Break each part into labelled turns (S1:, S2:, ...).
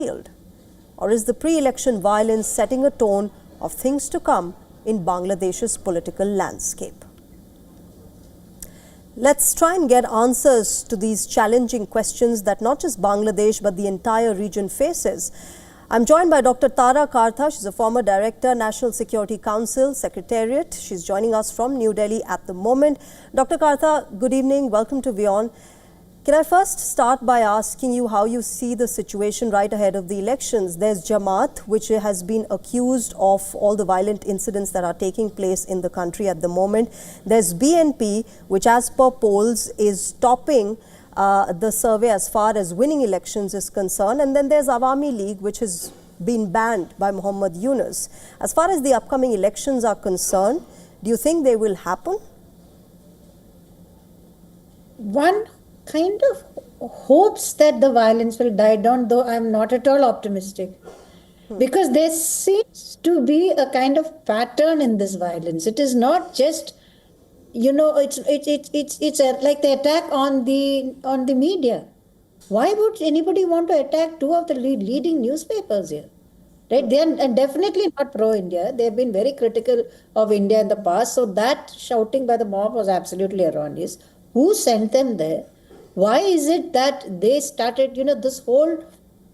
S1: Or is the pre-election violence setting a tone of things to come in Bangladesh's political landscape? Let's try and get answers to these challenging questions that not just Bangladesh but the entire region faces. I'm joined by Dr. Tara Kartha. She's a former Director, National Security Council, Secretariat. She's joining us from New Delhi at the moment. Dr. Kartha, good evening. Welcome to WION. Can I first start by asking you how you see the situation right ahead of the elections? There's Jamaat, which has been accused of all the violent incidents that are taking place in the country at the moment. There's BNP, which as per polls is topping the survey as far as winning elections is concerned. And then there's Awami League, which has been banned by Muhammad Yunus. As far as the upcoming elections are concerned, do you think they will happen?
S2: One kind of hopes that the violence will die down, though I'm not at all optimistic. Because there seems to be a kind of pattern in this violence. It is not just, it's like the attack on the media. Why would anybody want to attack two of the leading newspapers here? Right? They are definitely not pro-India. They have been very critical of India in the past. So that shouting by the mob was absolutely erroneous. Who sent them there? Why is it that they started, this whole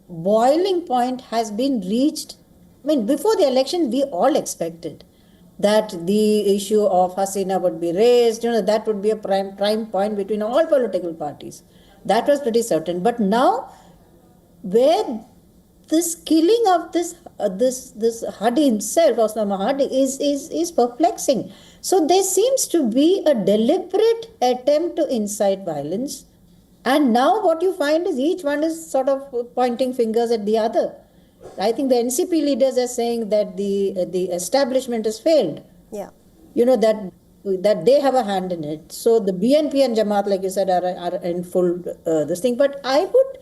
S2: boiling point has been reached? I mean, before the election, we all expected that the issue of Hasina would be raised, that would be a prime point between all political parties. That was pretty certain. But now, where this killing of this Hadi himself, Osama Hadi, is perplexing. So there seems to be a deliberate attempt to incite violence. And now what you find is each one is sort of pointing fingers at the other. I think the NCP leaders are saying that the establishment has failed.
S1: Yeah.
S2: That they have a hand in it. So the BNP and Jamaat, like you said, are in full this thing. But I would,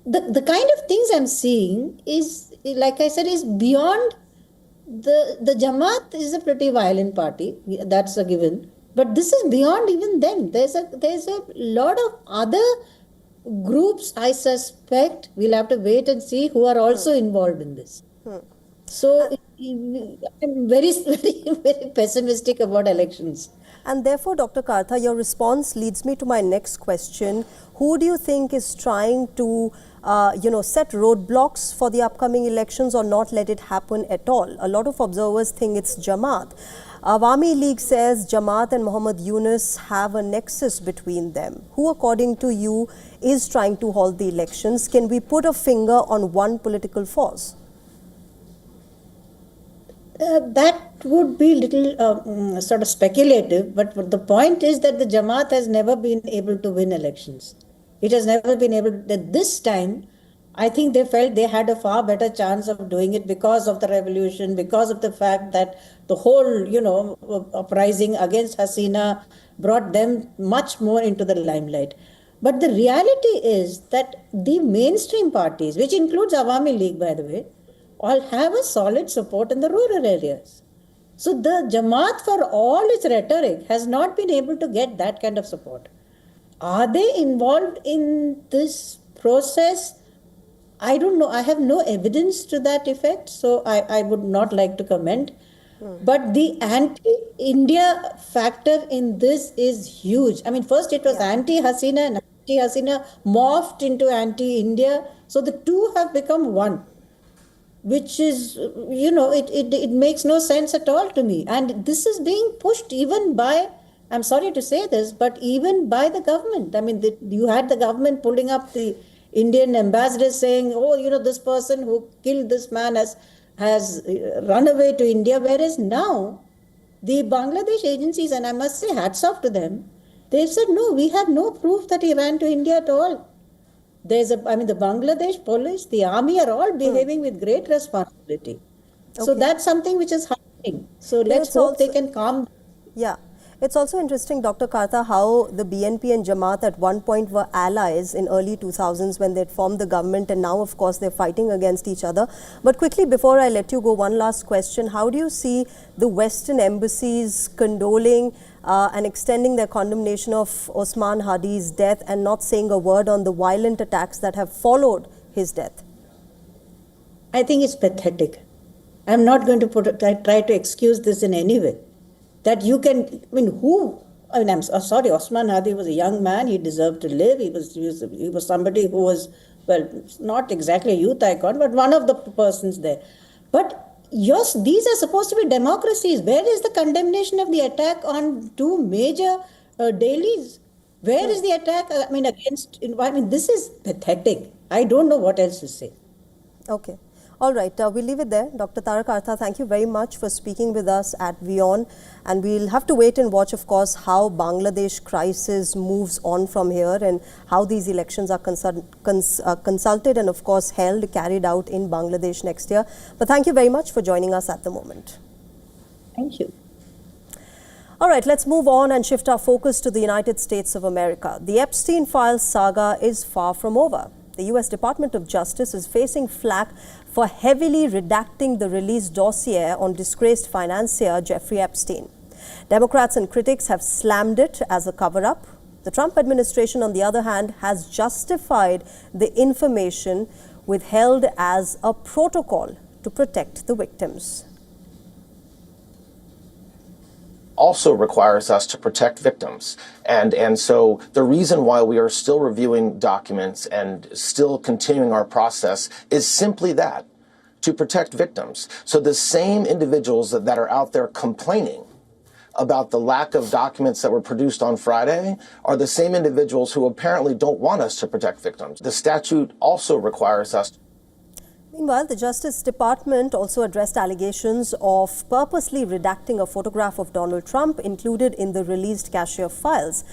S2: the kind of things I'm seeing is, like I said, is beyond the Jamaat is a pretty violent party. That's a given. But this is beyond even them. There's a lot of other groups, I suspect. We'll have to wait and see who are also involved in this. So I'm very, very, very pessimistic about elections.
S1: And therefore, Dr. Kartha, your response leads me to my next question. Who do you think is trying to set roadblocks for the upcoming elections or not let it happen at all? A lot of observers think it's Jamaat. Awami League says Jamaat and Muhammad Yunus have a nexus between them. Who, according to you, is trying to halt the elections? Can we put a finger on one political force?
S2: That would be little sort of speculative, but the point is that the Jamaat has never been able to win elections. It has never been able to. This time, I think they felt they had a far better chance of doing it because of the revolution, because of the fact that the whole, uprising against Hasina brought them much more into the limelight. But the reality is that the mainstream parties, which includes Awami League, by the way, all have a solid support in the rural areas. So the Jamaat, for all its rhetoric, has not been able to get that kind of support. Are they involved in this process? I don't know. I have no evidence to that effect, so I would not like to comment. But the anti-India factor in this is huge. I mean, first it was anti-Hasina and anti-Hasina morphed into anti-India. So the two have become one, which is, it makes no sense at all to me. And this is being pushed even by, I'm sorry to say this, but even by the government. I mean, you had the government pulling up the Indian ambassador saying, this person who killed this man has run away to India. Whereas now, the Bangladesh agencies, and I must say hats off to them, they've said, no, we have no proof that he ran to India at all. The Bangladesh police, the army are all behaving with great responsibility. Okay. So that's something which is happening. So let's hope they can calm.
S1: Yeah. It's also interesting, Dr. Kartha, how the BNP and Jamaat at one point were allies in early 2000s when they'd formed the government, and now, of course, they're fighting against each other. But quickly, before I let you go, one last question. How do you see the Western embassies condoling and extending their condemnation of Osman Hadi's death and not saying a word on the violent attacks that have followed his death?
S2: I think it's pathetic. I'm not going to try to excuse this in any way. That you can, I mean, I'm sorry, Osman Hadi was a young man. He deserved to live. He was somebody who was, well, not exactly a youth icon, but one of the persons there. But yes, these are supposed to be democracies. Where is the condemnation of the attack on two major dailies? Where is the attack, against, this is pathetic. I don't know what else to say.
S1: Okay. All right, we'll leave it there. Dr. Tara Kartha, thank you very much for speaking with us at WION. And we'll have to wait and watch, of course, how Bangladesh crisis moves on from here and how these elections are consulted and, of course, carried out in Bangladesh next year. But thank you very much for joining us at the moment.
S2: Thank you.
S1: All right, let's move on and shift our focus to the United States of America. The Epstein files saga is far from over. The U.S. Department of Justice is facing flack for heavily redacting the released dossier on disgraced financier Jeffrey Epstein. Democrats and critics have slammed it as a cover-up. The Trump administration, on the other hand, has justified the information withheld as a protocol to protect the victims.
S3: Also requires us to protect victims. And so the reason why we are still reviewing documents and still continuing our process is simply that, to protect victims. So the same individuals that are out there complaining about the lack of documents that were produced on Friday are the same individuals who apparently don't want us to protect victims. The statute also requires us.
S1: Meanwhile, the Justice Department also addressed allegations of purposely redacting a photograph of Donald Trump included in the released cache of files.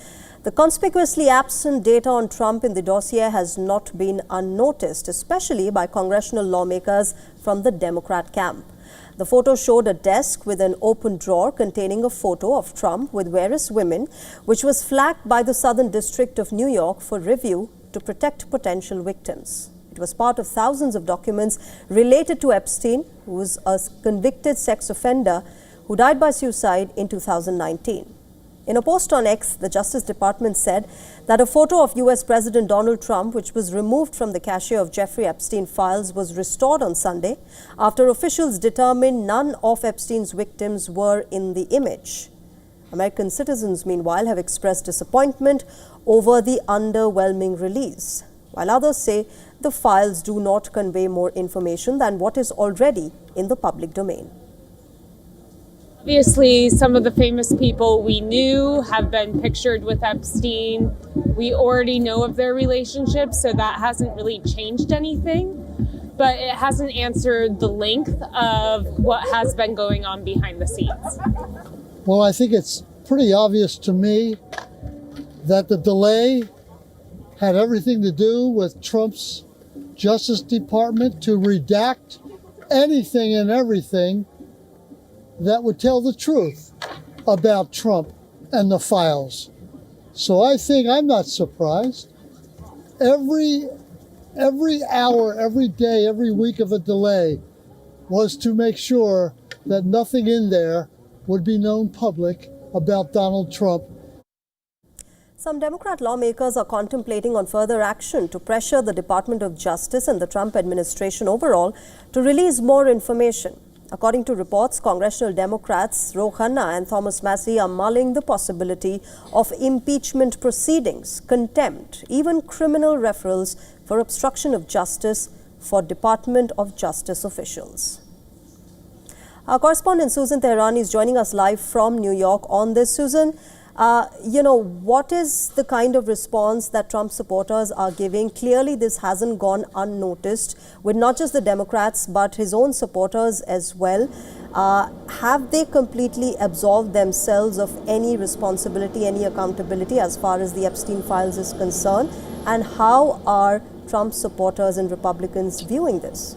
S1: The conspicuously absent data on Trump in the dossier has not been unnoticed, especially by congressional lawmakers from the Democrat camp. The photo showed a desk with an open drawer containing a photo of Trump with various women, which was flagged by the Southern District of New York for review to protect potential victims. It was part of thousands of documents related to Epstein, who was a convicted sex offender who died by suicide in 2019. In a post on X, the Justice Department said that a photo of U.S. President Donald Trump, which was removed from the cache of Jeffrey Epstein files, was restored on Sunday after officials determined none of Epstein's victims were in the image. American citizens, meanwhile, have expressed disappointment over the underwhelming release, while others say the files do not convey more information than what is already in the public domain.
S4: Obviously, some of the famous people we knew have been pictured with Epstein. We already know of their relationship, so that hasn't really changed anything. But it hasn't answered the length of what has been going on behind the scenes.
S5: Well, I think it's pretty obvious to me that the delay had everything to do with Trump's Justice Department to redact anything and everything that would tell the truth about Trump and the files. So I think I'm not surprised. Every hour, every day, every week of a delay was to make sure that nothing in there would be known public about Donald Trump.
S1: Some Democrat lawmakers are contemplating on further action to pressure the Department of Justice and the Trump administration overall to release more information. According to reports, congressional Democrats Ro Khanna and Thomas Massie are mulling the possibility of impeachment proceedings, contempt, even criminal referrals for obstruction of justice for Department of Justice officials. Our correspondent Susan Tehrani is joining us live from New York on this. Susan, what is the kind of response that Trump supporters are giving? Clearly, this hasn't gone unnoticed with not just the Democrats, but his own supporters as well. Have they completely absolved themselves of any responsibility, any accountability as far as the Epstein files is concerned? And how are Trump supporters and Republicans viewing this?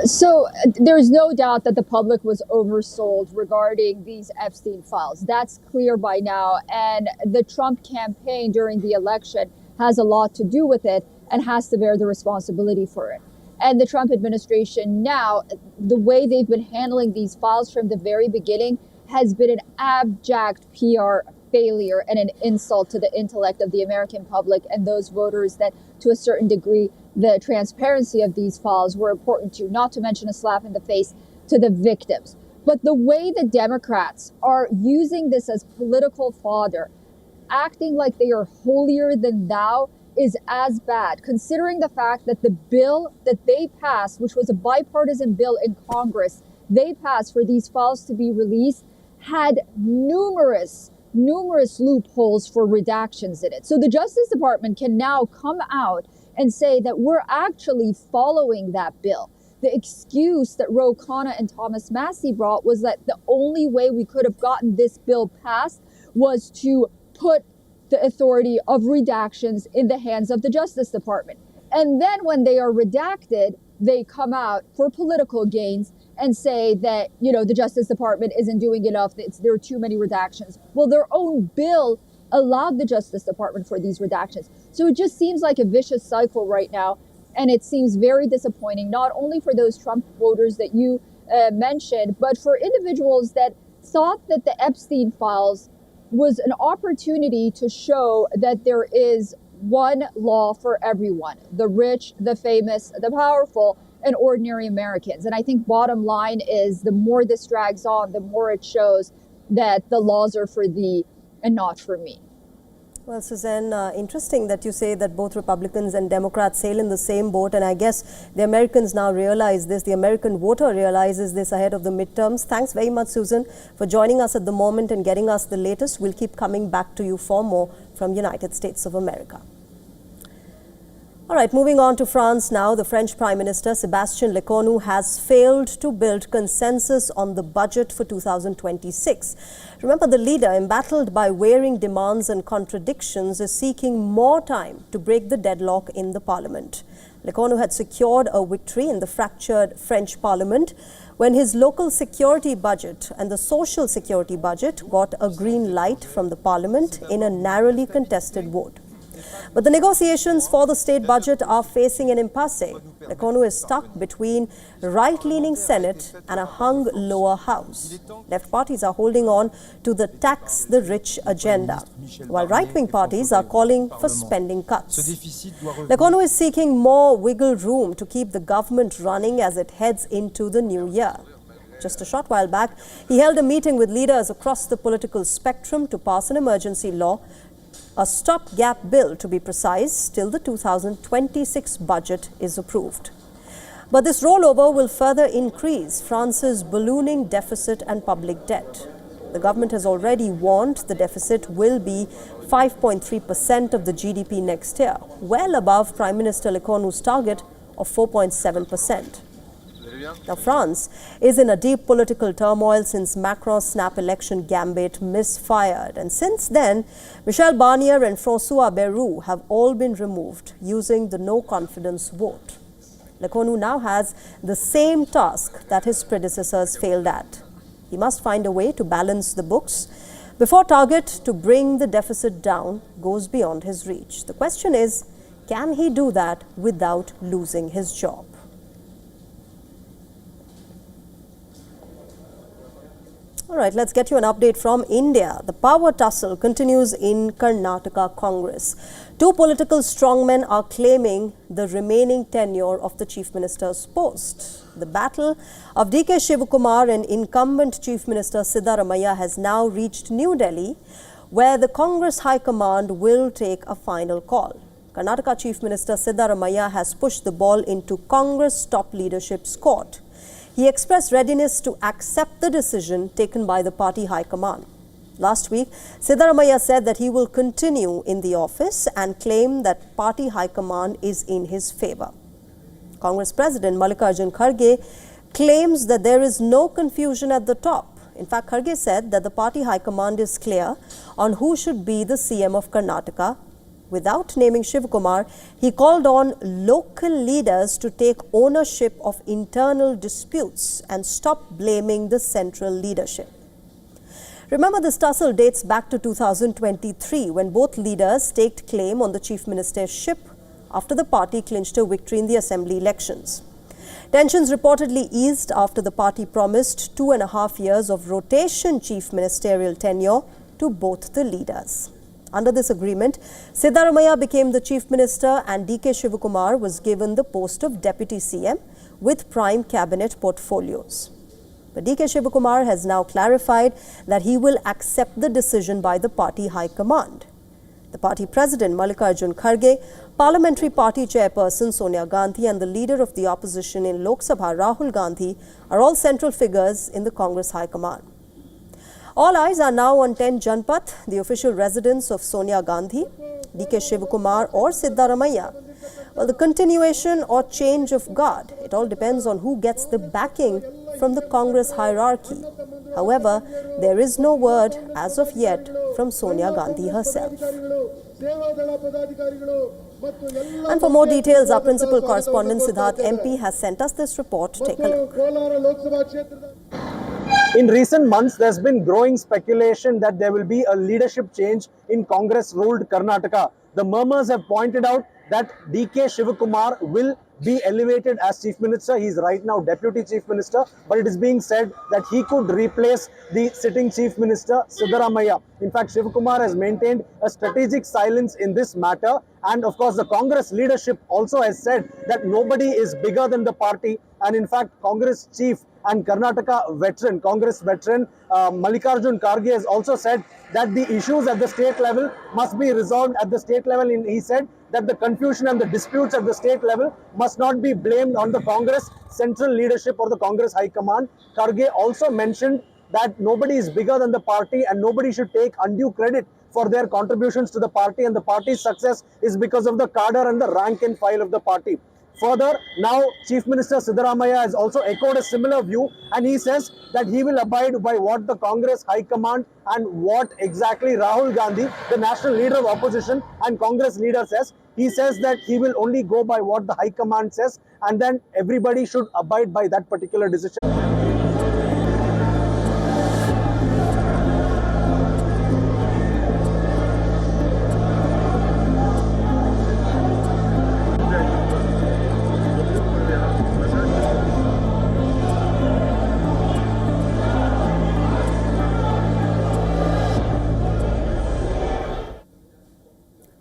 S6: So there's no doubt that the public was oversold regarding these Epstein files. That's clear by now. And the Trump campaign during the election has a lot to do with it and has to bear the responsibility for it. And the Trump administration now, the way they've been handling these files from the very beginning has been an abject PR failure and an insult to the intellect of the American public and those voters that, to a certain degree, the transparency of these files were important to, not to mention a slap in the face to the victims. But the way the Democrats are using this as political fodder, acting like they are holier than thou, is as bad, considering the fact that the bill that they passed, which was a bipartisan bill in Congress, they passed for these files to be released, had numerous loopholes for redactions in it. So the Justice Department can now come out and say that we're actually following that bill. The excuse that Ro Khanna and Thomas Massie brought was that the only way we could have gotten this bill passed was to put the authority of redactions in the hands of the Justice Department. And then when they are redacted, they come out for political gains and say that, the Justice Department isn't doing enough, there are too many redactions. Well, their own bill allowed the Justice Department for these redactions. So it just seems like a vicious cycle right now. And it seems very disappointing, not only for those Trump voters that you mentioned, but for individuals that thought that the Epstein files was an opportunity to show that there is one law for everyone, the rich, the famous, the powerful, and ordinary Americans. And I think bottom line is the more this drags on, the more it shows that the laws are for thee and not for me.
S1: Well, Suzanne, interesting that you say that both Republicans and Democrats sail in the same boat. And I guess the Americans now realize this. The American voter realizes this ahead of the midterms. Thanks very much, Susan, for joining us at the moment and getting us the latest. We'll keep coming back to you for more from United States of America. All right, moving on to France now. The French Prime Minister, Sébastien Lecornu, has failed to build consensus on the budget for 2026. Remember, the leader, embattled by varying demands and contradictions, is seeking more time to break the deadlock in the parliament. Lecornu had secured a victory in the fractured French parliament when his local security budget and the social security budget got a green light from the parliament in a narrowly contested vote. But the negotiations for the state budget are facing an impasse. Lecornu is stuck between right-leaning Senate and a hung lower house. Left parties are holding on to the tax the rich agenda, while right-wing parties are calling for spending cuts. Lecornu is seeking more wiggle room to keep the government running as it heads into the new year. Just a short while back, he held a meeting with leaders across the political spectrum to pass an emergency law, a stopgap bill to be precise, till the 2026 budget is approved. But this rollover will further increase France's ballooning deficit and public debt. The government has already warned the deficit will be 5.3% of the GDP next year, well above Prime Minister Lecornu's target of 4.7%. Now, France is in a deep political turmoil since Macron's snap election gambit misfired. And since then, Michel Barnier and François Bayrou have all been removed using the no-confidence vote. Lecornu now has the same task that his predecessors failed at. He must find a way to balance the books before target to bring the deficit down goes beyond his reach. The question is, can he do that without losing his job? All right, let's get you an update from India. The power tussle continues in Karnataka Congress. Two political strongmen are claiming the remaining tenure of the Chief Minister's post. The battle of DK Shivakumar and incumbent Chief Minister Siddaramaiah has now reached New Delhi, where the Congress High Command will take a final call. Karnataka Chief Minister Siddaramaiah has pushed the ball into Congress top leadership's court. He expressed readiness to accept the decision taken by the party high command. Last week, Siddaramaiah said that he will continue in the office and claim that party high command is in his favor. Congress President Mallikarjun Kharge claims that there is no confusion at the top. In fact, Kharge said that the party high command is clear on who should be the CM of Karnataka. Without naming Shivakumar, he called on local leaders to take ownership of internal disputes and stop blaming the central leadership. Remember, this tussle dates back to 2023, when both leaders staked claim on the chief ministership after the party clinched a victory in the assembly elections. Tensions reportedly eased after the party promised 2.5 years of rotation chief ministerial tenure to both the leaders. Under this agreement, Siddaramaiah became the Chief Minister and D.K. Shivakumar was given the post of Deputy CM with prime cabinet portfolios. But D.K. Shivakumar has now clarified that he will accept the decision by the party high command. The party president Mallikarjun Kharge, parliamentary party chairperson Sonia Gandhi and the leader of the opposition in Lok Sabha Rahul Gandhi are all central figures in the Congress high command. All eyes are now on 10 Janpath, the official residence of Sonia Gandhi, D.K. Shivakumar or Siddaramaiah. Well, the continuation or change of guard, it all depends on who gets the backing from the Congress hierarchy. However, there is no word as of yet from Sonia Gandhi herself. And for more details, our principal correspondent Siddharth MP has sent us this report. Take a look.
S7: In recent months, there's been growing speculation that there will be a leadership change in Congress-ruled Karnataka. The murmurs have pointed out that D.K. Shivakumar will be elevated as Chief Minister. He's right now Deputy Chief Minister, but it is being said that he could replace the sitting Chief Minister, Siddaramaiah. In fact, Shivakumar has maintained a strategic silence in this matter. And of course, the Congress leadership also has said that nobody is bigger than the party. And in fact, Congress chief and Karnataka veteran, Congress veteran Mallikarjun Kharge has also said that the issues at the state level must be resolved at the state level. And he said that the confusion and the disputes at the state level must not be blamed on the Congress central leadership or the Congress high command. Kharge also mentioned that nobody is bigger than the party and nobody should take undue credit for their contributions to the party, and the party's success is because of the cadre and the rank and file of the party. Further, now Chief Minister Siddaramaiah has also echoed a similar view, and he says that he will abide by what the Congress High Command and what exactly Rahul Gandhi, the national leader of opposition and Congress leader, says. He says that he will only go by what the High Command says, and then everybody should abide by that particular decision.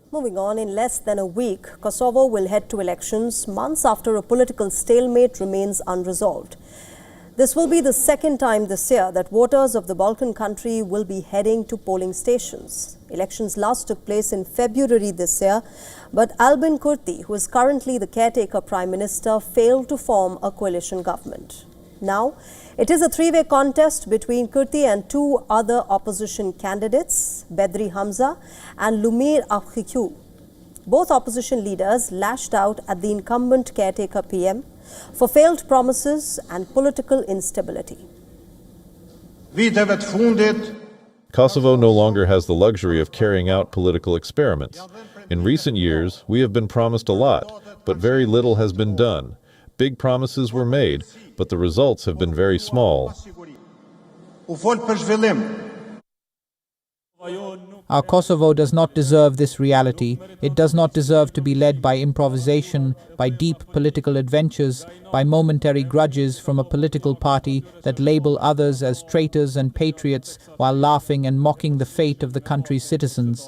S1: Moving on, in less than a week, Kosovo will head to elections months after a political stalemate remains unresolved. This will be the second time this year that voters of the Balkan country will be heading to polling stations. Elections last took place in February this year, but Albin Kurti, who is currently the caretaker Prime Minister, failed to form a coalition government. Now, it is a three-way contest between Kurti and two other opposition candidates, Bedri Hamza and Lumir Akhiku. Both opposition leaders lashed out at the incumbent caretaker PM for failed promises and political instability.
S8: Kosovo no longer has the luxury of carrying out political experiments. In recent years, we have been promised a lot, but very little has been done. Big promises were made, but the results have been very small.
S9: Our Kosovo does not deserve this reality. It does not deserve to be led by improvisation, by deep political adventures, by momentary grudges from a political party that label others as traitors and patriots while laughing and mocking the fate of the country's citizens.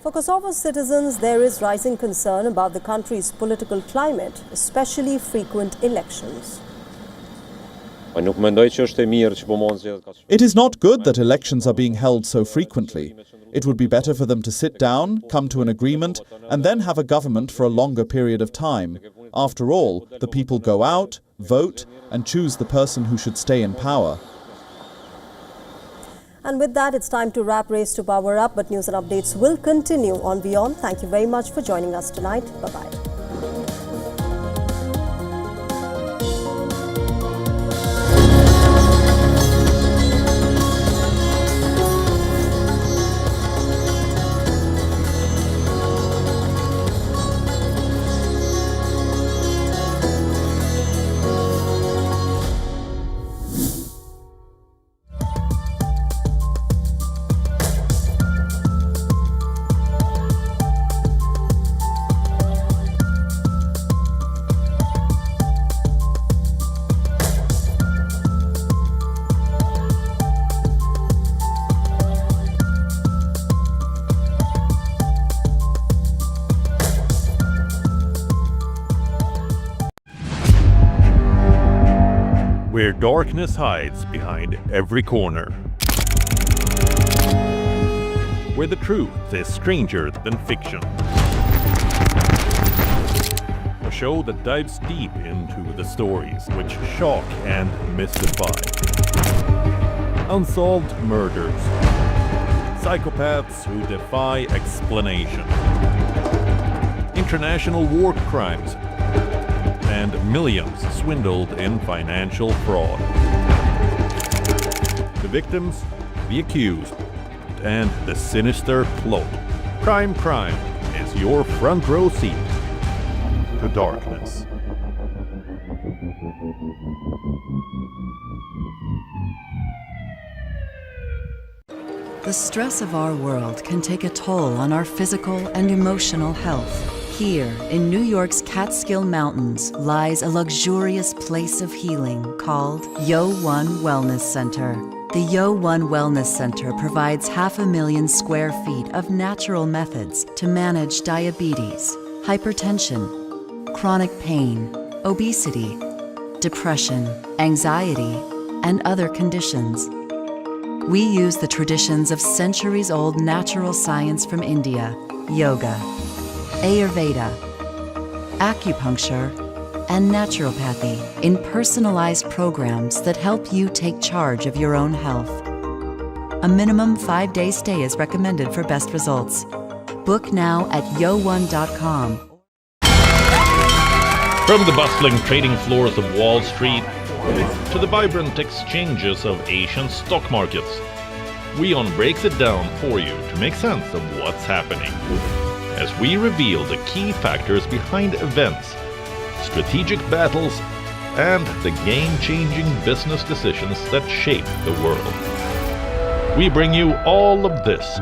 S1: For Kosovo's citizens, there is rising concern about the country's political climate, especially frequent elections.
S10: It is not good that elections are being held so frequently. It would be better for them to sit down, come to an agreement, and then have a government for a longer period of time. After all, the people go out, vote, and choose the person who should stay in power.
S1: And with that, it's time to wrap Race to Power Up, but news and updates will continue on WION. Thank you very much for joining us tonight. Bye-bye.
S11: where darkness hides behind every corner. Where the truth is stranger than fiction. A show that dives deep into the stories which shock and mystify. Unsolved murders. Psychopaths who defy explanation. International war crimes. And millions swindled in financial fraud. The victims, the accused, and the sinister plot. Prime Crime is your front row seat to darkness.
S12: The stress of our world can take a toll on our physical and emotional health. Here, in New York's Catskill Mountains, lies a luxurious place of healing called WION Wellness Center. The WION Wellness Center provides 500,000 square feet of natural methods to manage diabetes, hypertension, chronic pain, obesity, depression, anxiety, and other conditions. We use the traditions of centuries-old natural science from India, yoga, Ayurveda, acupuncture, and naturopathy in personalized programs that help you take charge of your own health. A minimum 5-day stay is recommended for best results. Book now at yo1.com.
S11: From the bustling trading floors of Wall Street to the vibrant exchanges of Asian stock markets, WION breaks it down for you to make sense of what's happening. As we reveal the key factors behind events, strategic battles, and the game-changing business decisions that shape the world. We bring you all of this